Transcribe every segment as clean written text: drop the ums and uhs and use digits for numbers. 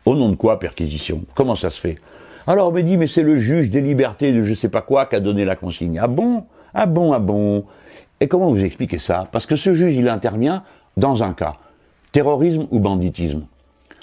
Au nom de quoi, perquisition? Comment ça se fait? Alors on me dit, mais c'est le juge des libertés de je sais pas quoi qui a donné la consigne. Ah bon? Ah bon? Ah bon? Et comment vous expliquez ça? Parce que ce juge, il intervient dans un cas. Terrorisme ou banditisme.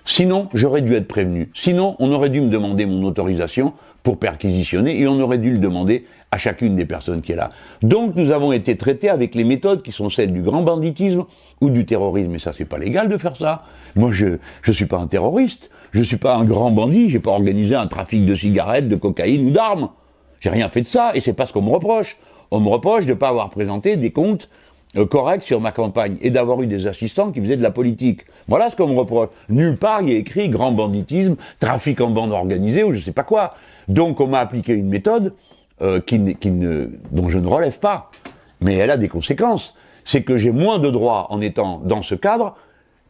Sinon, j'aurais dû être prévenu. Sinon, on aurait dû me demander mon autorisation pour perquisitionner et on aurait dü le demander à chacune des personnes qui est là. Donc, nous avons été traités avec les méthodes qui sont celles du grand banditisme ou du terrorisme. Et ça, c'est pas légal de faire ça. Moi, je suis pas un terroriste. Je suis pas un grand bandit. J'ai pas organisé un trafic de cigarettes, de cocaïne ou d'armes. J'ai rien fait de ça et c'est pas ce qu'on me reproche. On me reproche de pas avoir présenté des comptes correct sur ma campagne et d'avoir eu des assistants qui faisaient de la politique. Voilà ce qu'on me reproche. Nulle part il y a écrit grand banditisme, trafic en bande organisée ou je sais pas quoi. Donc on m'a appliqué une méthode dont je ne relève pas. Mais elle a des conséquences. C'est que j'ai moins de droits en étant dans ce cadre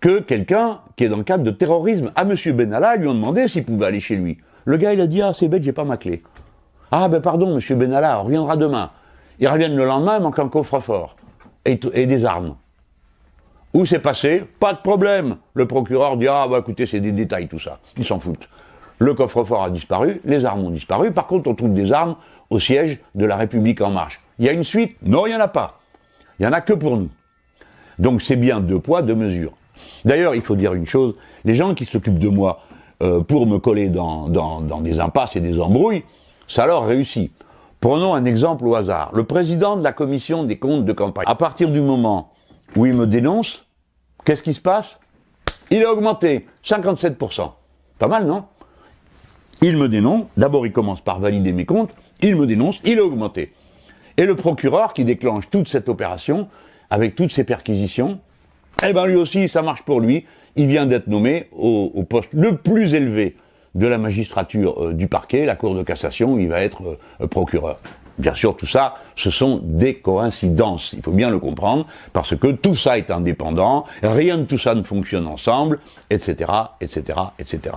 que quelqu'un qui est dans le cadre de terrorisme. À monsieur Benalla, ils lui ont demandé s'il pouvait aller chez lui. Le gars il a dit « Ah c'est bête, j'ai pas ma clé ». « Ah ben pardon monsieur Benalla, on reviendra demain ». Ils reviennent le lendemain, il manque un coffre-fort. Et des armes. Où c'est passé? Pas de problème. Le procureur dit, ah bah écoutez, c'est des détails tout ça. Ils s'en foutent. Le coffre-fort a disparu, les armes ont disparu. Par contre, on trouve des armes au siège de la République En Marche. Il y a une suite? Non, il n'y en a pas. Il n'y en a que pour nous. Donc c'est bien 2 poids, 2 mesures. D'ailleurs, il faut dire une chose, les gens qui s'occupent de moi pour me coller dans des impasses et des embrouilles, ça leur réussit. Prenons un exemple au hasard. Le président de la commission des comptes de campagne. À partir du moment où il me dénonce, qu'est-ce qui se passe? Il a augmenté, 57%. Pas mal, non? Il me dénonce, d'abord il commence par valider mes comptes, il me dénonce, il a augmenté. Et le procureur qui déclenche toute cette opération, avec toutes ces perquisitions, eh ben lui aussi, ça marche pour lui. Il vient d'être nommé au poste le plus élevé de la magistrature du parquet, la Cour de cassation, où il va être procureur. Bien sûr, tout ça, ce sont des coïncidences. Il faut bien le comprendre, parce que tout ça est indépendant, rien de tout ça ne fonctionne ensemble, etc., etc., etc.